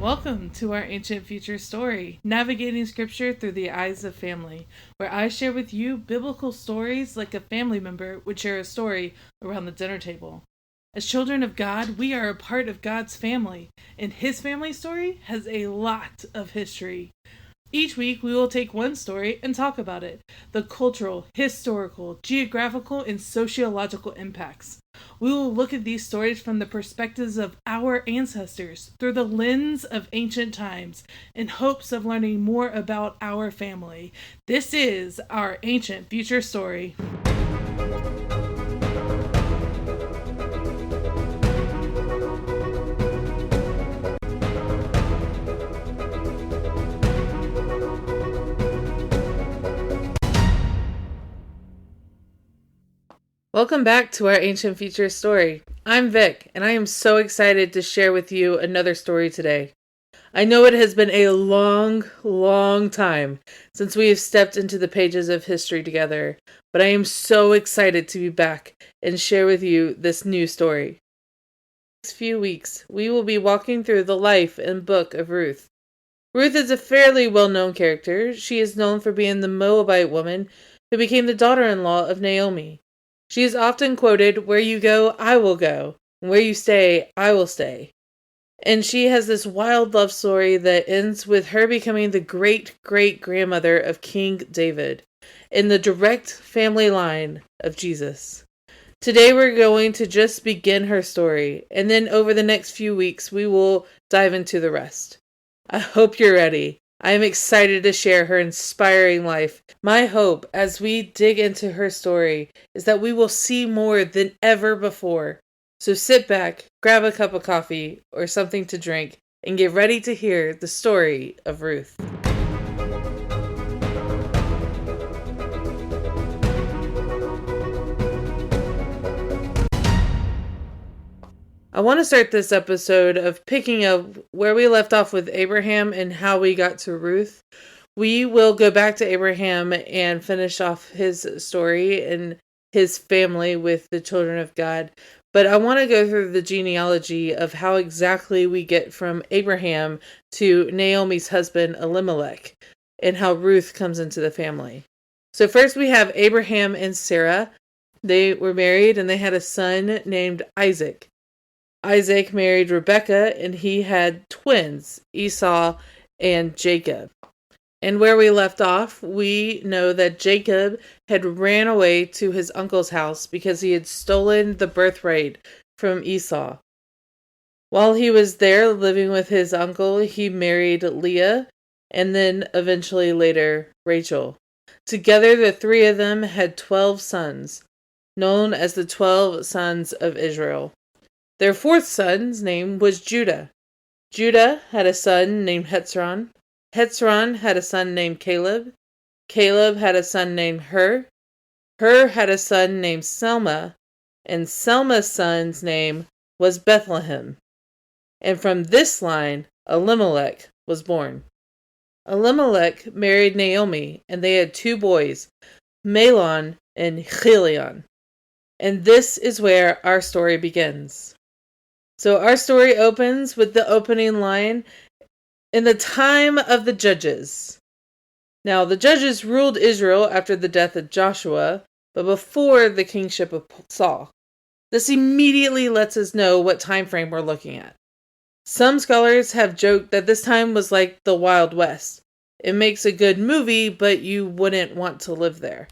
Welcome to our Ancient Future story, navigating scripture through the eyes of family, where I share with you biblical stories like a family member would share a story around the dinner table. As children of God, we are a part of God's family, and His family story has a lot of history. Each week, we will take one story and talk about it, the cultural, historical, geographical, and sociological impacts. We will look at these stories from the perspectives of our ancestors, through the lens of ancient times, in hopes of learning more about our family. This is our Ancient Future story. Welcome back to our Ancient Future story. I'm Vic, and I am so excited to share with you another story today. I know it has been a long time since we have stepped into the pages of history together, but I am so excited to be back and share with you this new story. Next few weeks, we will be walking through the life and book of Ruth. Ruth is a fairly well-known character. She is known for being the Moabite woman who became the daughter-in-law of Naomi. She is often quoted, "Where you go, I will go. And where you stay, I will stay." And she has this wild love story that ends with her becoming the great-great-grandmother of King David, in the direct family line of Jesus. Today we're going to just begin her story, and then over the next few weeks we will dive into the rest. I hope you're ready. I am excited to share her inspiring life. My hope as we dig into her story is that we will see more than ever before. So sit back, grab a cup of coffee or something to drink, and get ready to hear the story of Ruth. I want to start this episode of picking up where we left off with Abraham and how we got to Ruth. We will go back to Abraham and finish off his story and his family with the children of God. But I want to go through the genealogy of how exactly we get from Abraham to Naomi's husband Elimelech and how Ruth comes into the family. So first we have Abraham and Sarah. They were married and they had a son named Isaac. Isaac married Rebekah, and he had twins, Esau and Jacob. And where we left off, we know that Jacob had ran away to his uncle's house because he had stolen the birthright from Esau. While he was there living with his uncle, he married Leah, and then eventually later Rachel. Together, the three of them had 12 sons, known as the 12 sons of Israel. Their fourth son's name was Judah. Judah had a son named Hetzron. Hetzron had a son named Caleb. Caleb had a son named Hur. Hur had a son named Selma. And Selma's son's name was Bethlehem. And from this line, Elimelech was born. Elimelech married Naomi, and they had two boys, Mahlon and Chilion. And this is where our story begins. So our story opens with the opening line, "In the time of the judges." Now, the judges ruled Israel after the death of Joshua, but before the kingship of Saul. This immediately lets us know what time frame we're looking at. Some scholars have joked that this time was like the Wild West. It makes a good movie, but you wouldn't want to live there.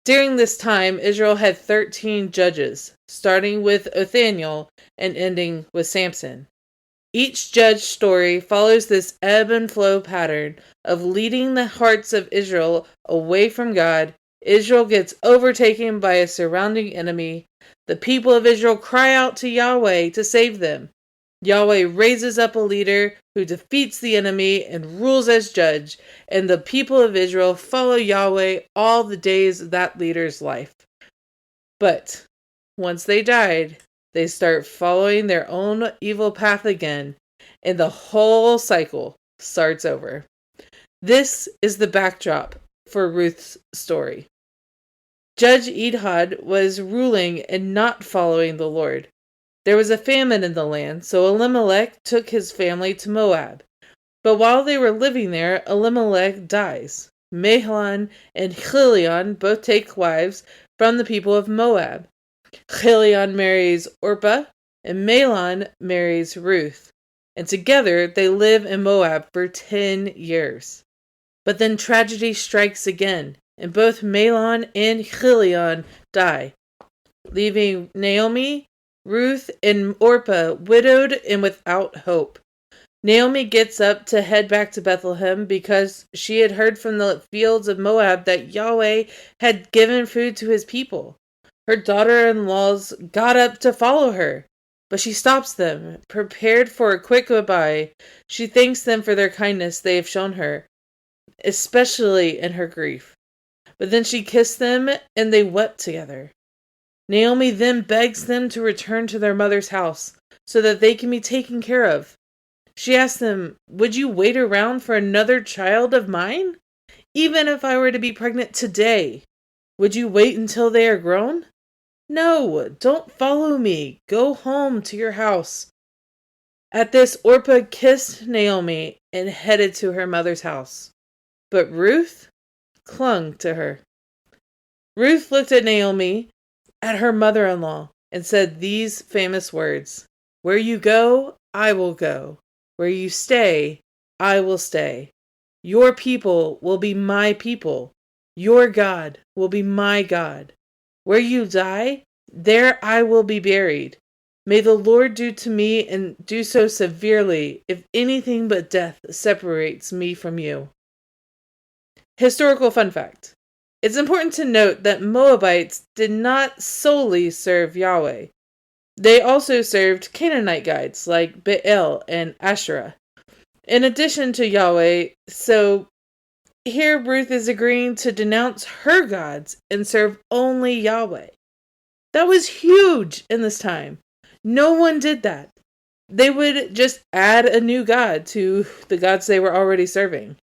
During this time, Israel had 13 judges, starting with Othniel and ending with Samson. Each judge story follows this ebb and flow pattern of leading the hearts of Israel away from God. Israel gets overtaken by a surrounding enemy. The people of Israel cry out to Yahweh to save them. Yahweh raises up a leader who defeats the enemy and rules as judge, and the people of Israel follow Yahweh all the days of that leader's life. But once they died, they start following their own evil path again, and the whole cycle starts over. This is the backdrop for Ruth's story. Judge Ehud was ruling and not following the Lord. There was a famine in the land, so Elimelech took his family to Moab. But while they were living there, Elimelech dies. Mahlon and Chilion both take wives from the people of Moab. Chilion marries Orpah, and Mahlon marries Ruth. And together they live in Moab for 10 years. But then tragedy strikes again, and both Mahlon and Chilion die, leaving Naomi, Ruth, and Orpah widowed and without hope. Naomi gets up to head back to Bethlehem because she had heard from the fields of Moab that Yahweh had given food to his people. Her daughter-in-laws got up to follow her, but she stops them, prepared for a quick goodbye. She thanks them for their kindness they have shown her, especially in her grief. But then she kissed them, and they wept together. Naomi then begs them to return to their mother's house so that they can be taken care of. She asks them, "Would you wait around for another child of mine? Even if I were to be pregnant today, would you wait until they are grown? No, don't follow me. Go home to your house." At this, Orpah kissed Naomi and headed to her mother's house. But Ruth clung to her. Ruth looked at Naomi, at her mother-in-law, and said these famous words, "Where you go, I will go. Where you stay, I will stay. Your people will be my people. Your God will be my God. Where you die, there I will be buried. May the Lord do to me and do so severely if anything but death separates me from you." Historical fun fact. It's important to note that Moabites did not solely serve Yahweh. They also served Canaanite gods like Baal and Asherah, in addition to Yahweh. So here Ruth is agreeing to denounce her gods and serve only Yahweh. That was huge in this time. No one did that. They would just add a new god to the gods they were already serving.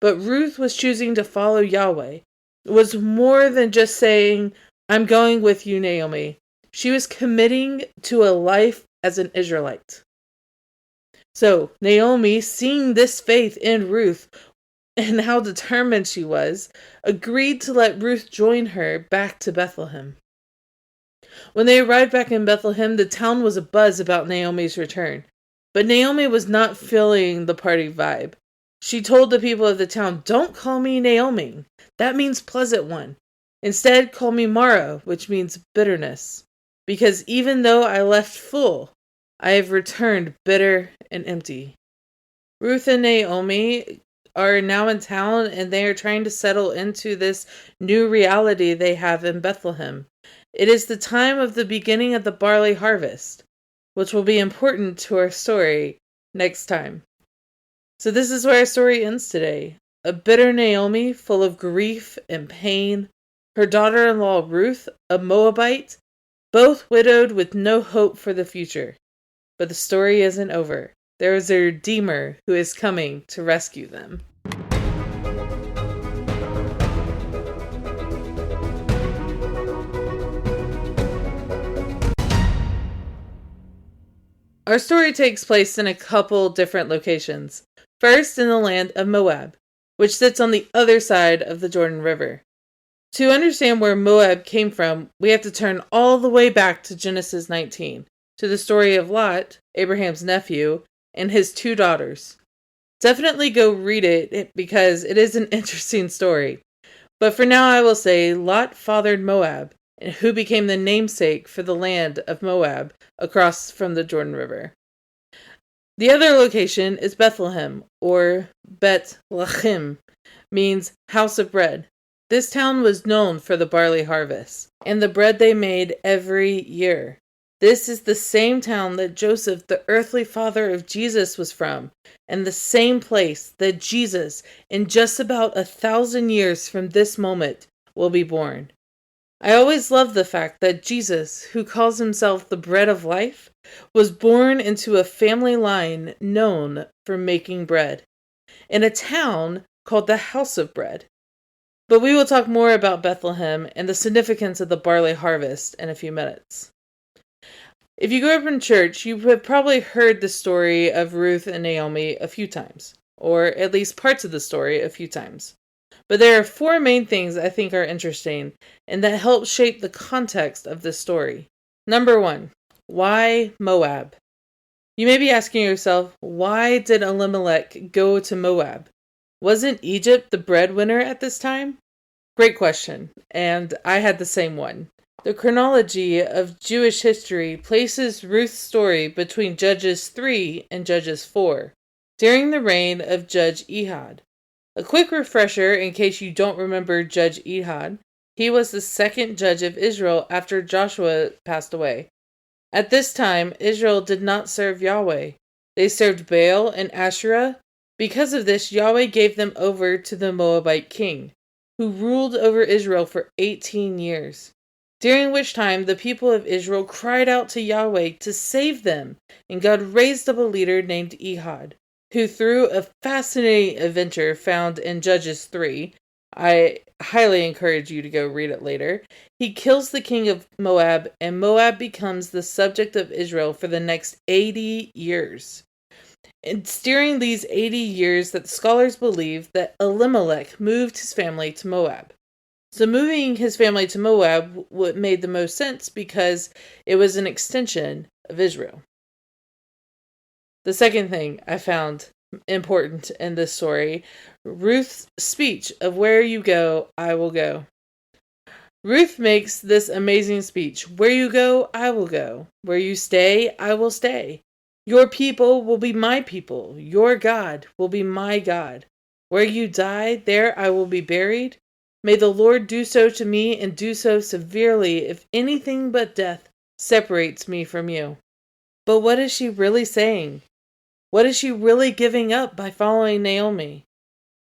But Ruth was choosing to follow Yahweh. It was more than just saying, "I'm going with you, Naomi." She was committing to a life as an Israelite. So Naomi, seeing this faith in Ruth and how determined she was, agreed to let Ruth join her back to Bethlehem. When they arrived back in Bethlehem, the town was abuzz about Naomi's return. But Naomi was not feeling the party vibe. She told the people of the town, "Don't call me Naomi. That means pleasant one. Instead, call me Mara, which means bitterness. Because even though I left full, I have returned bitter and empty." Ruth and Naomi are now in town, and they are trying to settle into this new reality they have in Bethlehem. It is the time of the beginning of the barley harvest, which will be important to our story next time. So this is where our story ends today. A bitter Naomi, full of grief and pain. Her daughter-in-law Ruth, a Moabite, both widowed with no hope for the future. But the story isn't over. There is a Redeemer who is coming to rescue them. Our story takes place in a couple different locations. First, in the land of Moab, which sits on the other side of the Jordan River. To understand where Moab came from, we have to turn all the way back to Genesis 19, to the story of Lot, Abraham's nephew, and his 2 daughters. Definitely go read it because it is an interesting story. But for now I will say Lot fathered Moab, and who became the namesake for the land of Moab across from the Jordan River. The other location is Bethlehem, or Bethlehem, means house of bread. This town was known for the barley harvest, and the bread they made every year. This is the same town that Joseph, the earthly father of Jesus, was from, and the same place that Jesus, in just about 1,000 years from this moment, will be born. I always love the fact that Jesus, who calls himself the bread of life, was born into a family line known for making bread, in a town called the House of Bread. But we will talk more about Bethlehem and the significance of the barley harvest in a few minutes. If you grew up in church, you have probably heard the story of Ruth and Naomi a few times, or at least parts of the story a few times. But there are four main things I think are interesting and that help shape the context of this story. Number one, why Moab? You may be asking yourself, why did Elimelech go to Moab? Wasn't Egypt the breadwinner at this time? Great question, and I had the same one. The chronology of Jewish history places Ruth's story between Judges 3 and Judges 4, during the reign of Judge Ehud. A quick refresher in case you don't remember Judge Ehud, he was the second judge of Israel after Joshua passed away. At this time, Israel did not serve Yahweh. They served Baal and Asherah. Because of this, Yahweh gave them over to the Moabite king, who ruled over Israel for 18 years. During which time the people of Israel cried out to Yahweh to save them, and God raised up a leader named Ehud, who through a fascinating adventure found in Judges 3, I highly encourage you to go read it later, he kills the king of Moab, and Moab becomes the subject of Israel for the next 80 years. It's during these 80 years that scholars believe that Elimelech moved his family to Moab. So moving his family to Moab made the most sense because it was an extension of Israel. The second thing I found important in this story, Ruth's speech of where you go, I will go. Ruth makes this amazing speech. Where you go, I will go. Where you stay, I will stay. Your people will be my people. Your God will be my God. Where you die, there I will be buried. May the Lord do so to me and do so severely if anything but death separates me from you. But what is she really saying? What is she really giving up by following Naomi?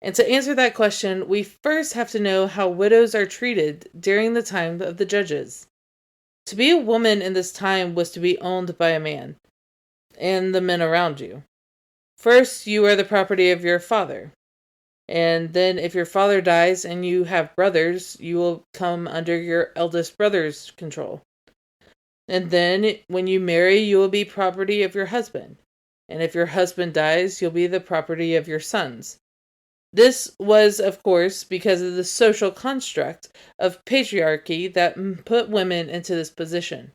And to answer that question, we first have to know how widows are treated during the time of the judges. To be a woman in this time was to be owned by a man and the men around you. First, you are the property of your father. And then if your father dies and you have brothers, you will come under your eldest brother's control. And then when you marry, you will be property of your husband. And if your husband dies, you'll be the property of your sons. This was, of course, because of the social construct of patriarchy that put women into this position.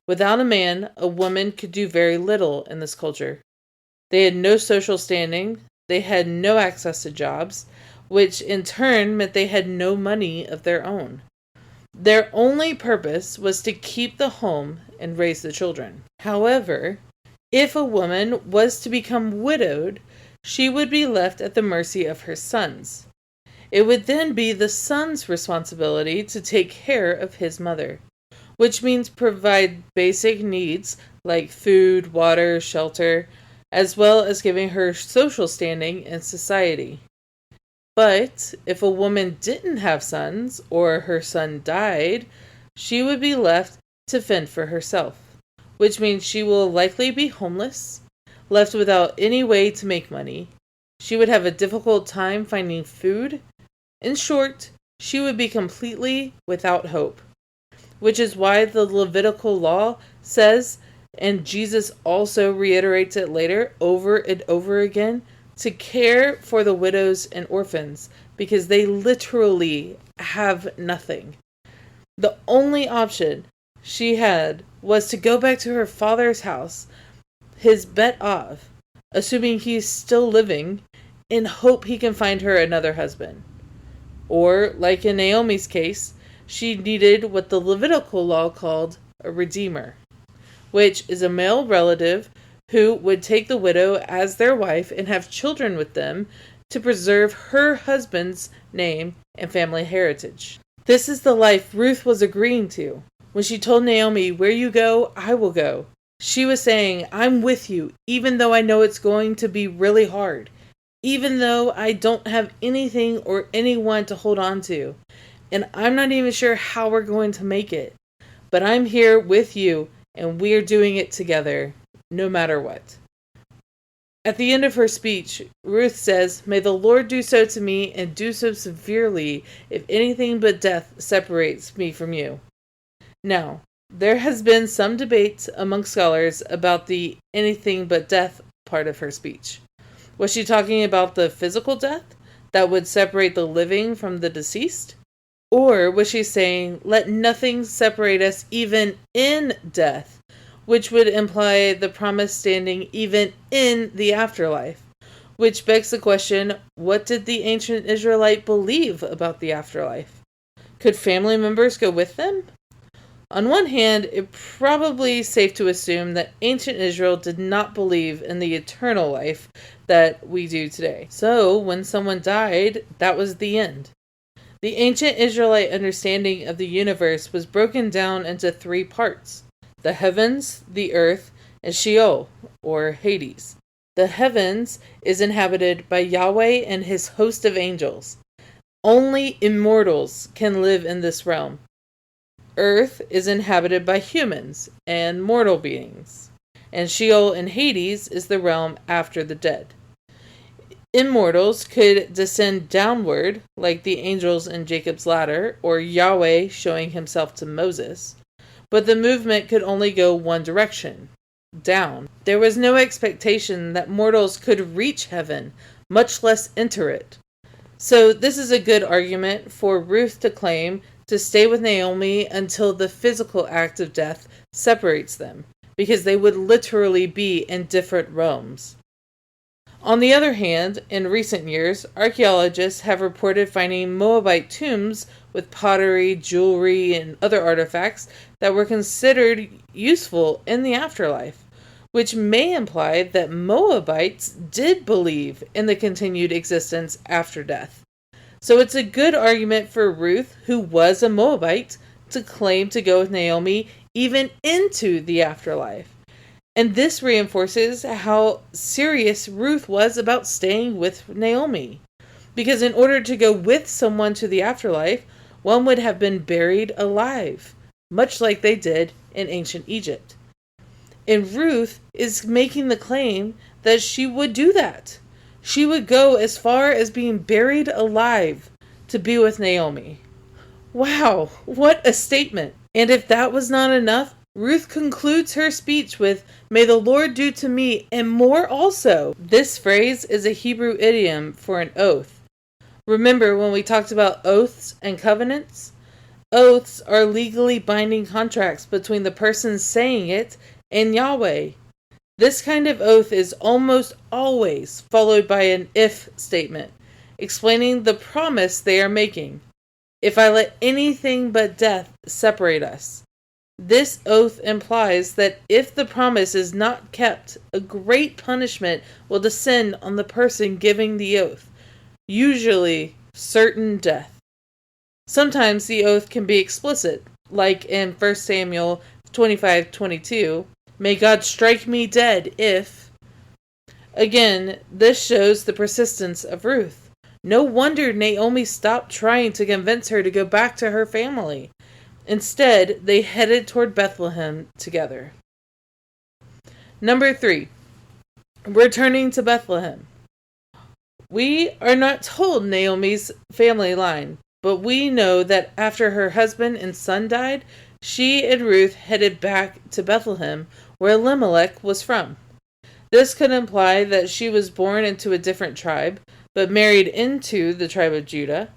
Without a man, a woman could do very little in this culture. They had no social standing. They had no access to jobs, which in turn meant they had no money of their own. Their only purpose was to keep the home and raise the children. However, if a woman was to become widowed, she would be left at the mercy of her sons. It would then be the son's responsibility to take care of his mother, which means provide basic needs like food, water, shelter, as well as giving her social standing in society. But if a woman didn't have sons, or her son died, she would be left to fend for herself, which means she will likely be homeless, left without any way to make money. She would have a difficult time finding food. In short, she would be completely without hope, which is why the Levitical law says, and Jesus also reiterates it later over and over again, to care for the widows and orphans, because they literally have nothing. The only option she had was to go back to her father's house, his Bet Av, assuming he's still living, and hope he can find her another husband. Or, like in Naomi's case, she needed what the Levitical law called a redeemer, which is a male relative who would take the widow as their wife and have children with them to preserve her husband's name and family heritage. This is the life Ruth was agreeing to. When she told Naomi, where you go, I will go, she was saying, I'm with you, even though I know it's going to be really hard, even though I don't have anything or anyone to hold on to, and I'm not even sure how we're going to make it, but I'm here with you, and we're doing it together, no matter what. At the end of her speech, Ruth says, may the Lord do so to me and do so severely if anything but death separates me from you. Now, There has been some debate among scholars about the anything but death part of her speech. Was she talking about the physical death that would separate the living from the deceased? Or was she saying, let nothing separate us even in death, which would imply the promise standing even in the afterlife? Which begs the question, what did the ancient Israelite believe about the afterlife? Could family members go with them? On one hand, it's probably safe to assume that ancient Israel did not believe in the eternal life that we do today. So, when someone died, that was the end. The ancient Israelite understanding of the universe was broken down into three parts: the heavens, the earth, and Sheol, or Hades. The heavens is inhabited by Yahweh and his host of angels. Only immortals can live in this realm. Earth is inhabited by humans and mortal beings, and Sheol and Hades is the realm after the dead. Immortals could descend downward, like the angels in Jacob's ladder, or Yahweh showing himself to Moses, but the movement could only go one direction, down. There was no expectation that mortals could reach heaven, much less enter it. So this is a good argument for Ruth to claim to stay with Naomi until the physical act of death separates them, because they would literally be in different realms. On the other hand, in recent years, archaeologists have reported finding Moabite tombs with pottery, jewelry, and other artifacts that were considered useful in the afterlife, which may imply that Moabites did believe in the continued existence after death. So it's a good argument for Ruth, who was a Moabite, to claim to go with Naomi even into the afterlife. And this reinforces how serious Ruth was about staying with Naomi. Because in order to go with someone to the afterlife, one would have been buried alive, much like they did in ancient Egypt. And Ruth is making the claim that she would do that. She would go as far as being buried alive to be with Naomi. Wow, what a statement. And if that was not enough, Ruth concludes her speech with, "May the Lord do to me and more also." This phrase is a Hebrew idiom for an oath. Remember when we talked about oaths and covenants? Oaths are legally binding contracts between the person saying it and Yahweh. This kind of oath is almost always followed by an if statement, explaining the promise they are making. If I let anything but death separate us. This oath implies that if the promise is not kept, a great punishment will descend on the person giving the oath, usually certain death. Sometimes the oath can be explicit, like in 1 Samuel 25:22, "May God strike me dead if..." Again, this shows the persistence of Ruth. No wonder Naomi stopped trying to convince her to go back to her family. Instead, they headed toward Bethlehem together. Number 3. Returning to Bethlehem. We are not told Naomi's family line, but we know that after her husband and son died, she and Ruth headed back to Bethlehem, where Elimelech was from. This could imply that she was born into a different tribe, but married into the tribe of Judah.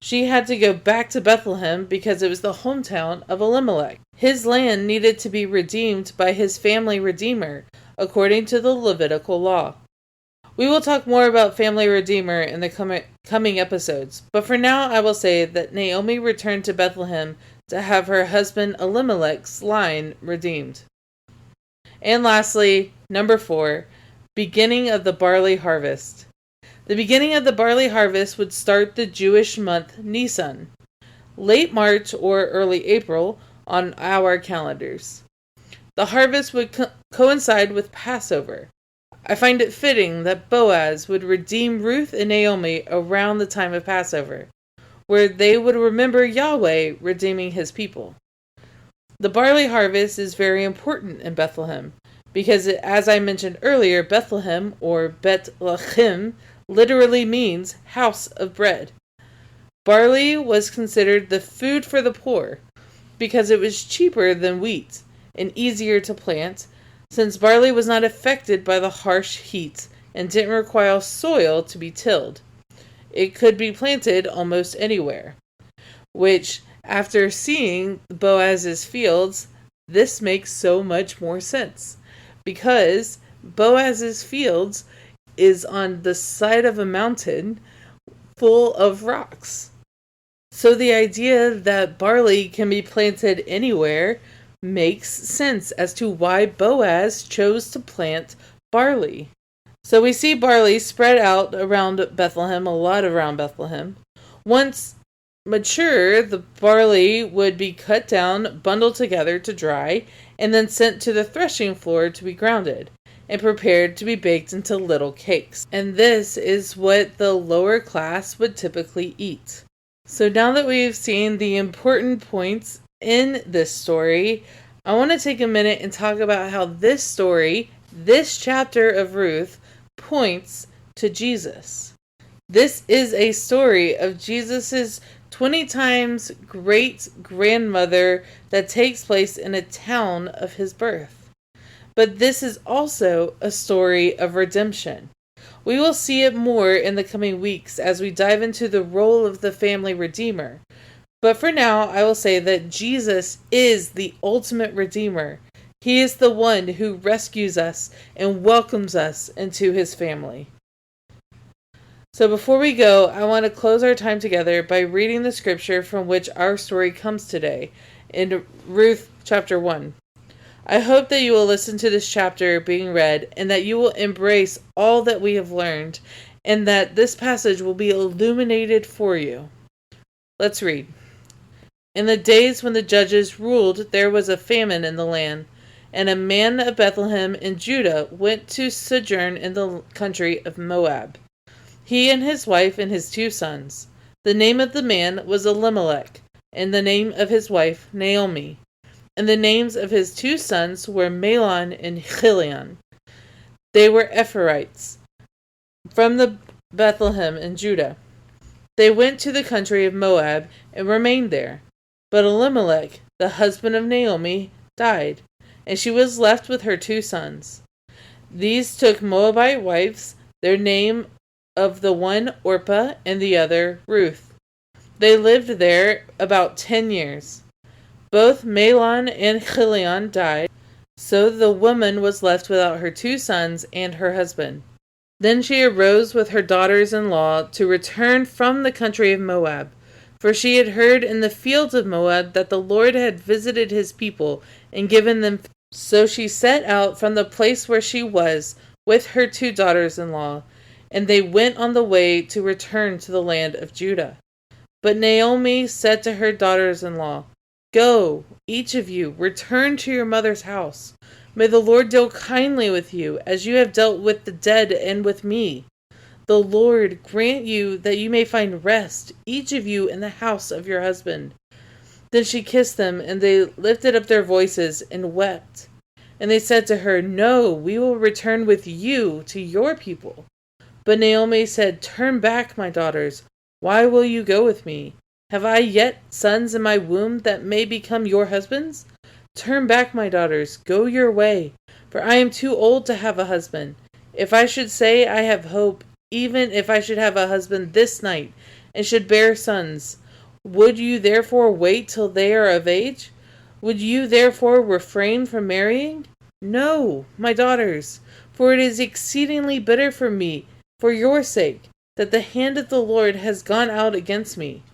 She had to go back to Bethlehem because it was the hometown of Elimelech. His land needed to be redeemed by his family redeemer, according to the Levitical law. We will talk more about family redeemer in the coming episodes, but for now I will say that Naomi returned to Bethlehem to have her husband Elimelech's line redeemed. And lastly, number 4, beginning of the barley harvest. The beginning of the barley harvest would start the Jewish month Nisan, late March or early April on our calendars. The harvest would coincide with Passover. I find it fitting that Boaz would redeem Ruth and Naomi around the time of Passover, where they would remember Yahweh redeeming his people. The barley harvest is very important in Bethlehem, because as I mentioned earlier, Bethlehem, or Bethlehem, literally means house of bread. Barley was considered the food for the poor. because it was cheaper than wheat and easier to plant, since barley was not affected by the harsh heat and didn't require soil to be tilled. It could be planted almost anywhere, which, after seeing Boaz's fields, this makes so much more sense, because Boaz's fields is on the side of a mountain full of rocks. So the idea that barley can be planted anywhere makes sense as to why Boaz chose to plant barley. So we see barley spread out around Bethlehem, a lot around Bethlehem. Once mature, the barley would be cut down, bundled together to dry, and then sent to the threshing floor to be grounded and prepared to be baked into little cakes. And this is what the lower class would typically eat. So now that we've seen the important points in this story, I want to take a minute and talk about how this story, this chapter of Ruth, points to Jesus. This is a story of Jesus's 20 times great-grandmother that takes place in a town of his birth. But this is also a story of redemption. We will see it more in the coming weeks as we dive into the role of the family redeemer. But for now, I will say that Jesus is the ultimate redeemer. He is the one who rescues us and welcomes us into his family. So before we go, I want to close our time together by reading the scripture from which our story comes today, in Ruth chapter 1. I hope that you will listen to this chapter being read and that you will embrace all that we have learned and that this passage will be illuminated for you. Let's read. In the days when the judges ruled, there was a famine in the land, and a man of Bethlehem in Judah went to sojourn in the country of Moab. He and his wife and his 2 sons. The name of the man was Elimelech, and the name of his wife Naomi. And the names of his 2 sons were Mahlon and Chilion. They were Ephrathites, from the Bethlehem in Judah. They went to the country of Moab and remained there. But Elimelech, the husband of Naomi, died, and she was left with her 2 sons. These took Moabite wives, their name of the one Orpah and the other Ruth. They lived there about 10 years. Both Mahlon and Chilion died, so the woman was left without her 2 sons and her husband. Then she arose with her daughters-in-law to return from the country of Moab, for she had heard in the fields of Moab that the Lord had visited his people and given them. So she set out from the place where she was with her 2 daughters-in-law, and they went on the way to return to the land of Judah. But Naomi said to her daughters-in-law, "Go, each of you, return to your mother's house. May the Lord deal kindly with you, as you have dealt with the dead and with me. The Lord grant you that you may find rest, each of you in the house of your husband." Then she kissed them, and they lifted up their voices and wept. And they said to her, "No, we will return with you to your people." But Naomi said, "Turn back, my daughters. Why will you go with me? Have I yet sons in my womb that may become your husbands? Turn back, my daughters, go your way, for I am too old to have a husband. If I should say I have hope, even if I should have a husband this night, and should bear sons, would you therefore wait till they are of age? Would you therefore refrain from marrying? No, my daughters, for it is exceedingly bitter for me, for your sake, that the hand of the Lord has gone out against me."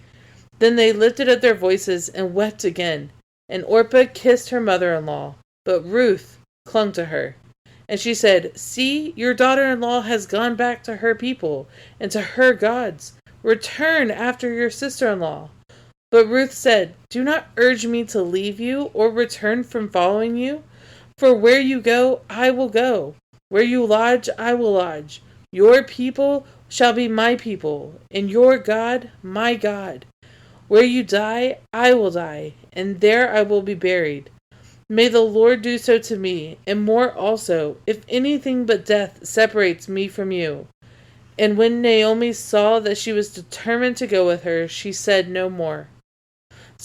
Then they lifted up their voices and wept again. And Orpah kissed her mother-in-law, but Ruth clung to her. And she said, "See, your daughter-in-law has gone back to her people and to her gods. Return after your sister-in-law." But Ruth said, "Do not urge me to leave you or return from following you. For where you go, I will go. Where you lodge, I will lodge. Your people shall be my people, and your God, my God. Where you die, I will die, and there I will be buried. May the Lord do so to me, and more also, if anything but death separates me from you." And when Naomi saw that she was determined to go with her, she said no more.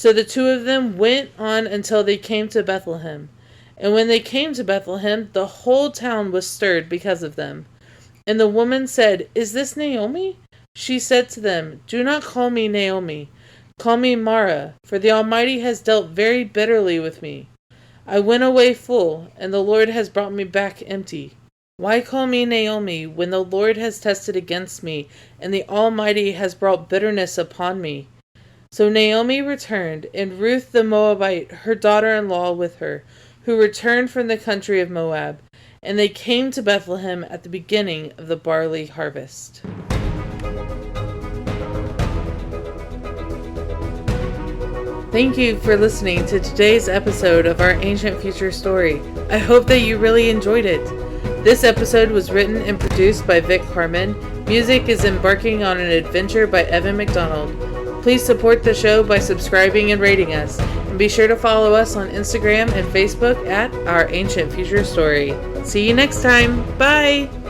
So the two of them went on until they came to Bethlehem. And when they came to Bethlehem, the whole town was stirred because of them. And the woman said, "Is this Naomi?" She said to them, "Do not call me Naomi. Call me Mara, for the Almighty has dealt very bitterly with me. I went away full, and the Lord has brought me back empty. Why call me Naomi, when the Lord has tested against me, and the Almighty has brought bitterness upon me?" So Naomi returned, and Ruth the Moabite, her daughter-in-law, with her, who returned from the country of Moab. And they came to Bethlehem at the beginning of the barley harvest. Thank you for listening to today's episode of our Ancient Future Story. I hope that you really enjoyed it. This episode was written and produced by Vic Harmon. Music is Embarking on an Adventure by Evan McDonald. Please support the show by subscribing and rating us. And be sure to follow us on Instagram and Facebook at Our Ancient Future Story. See you next time. Bye!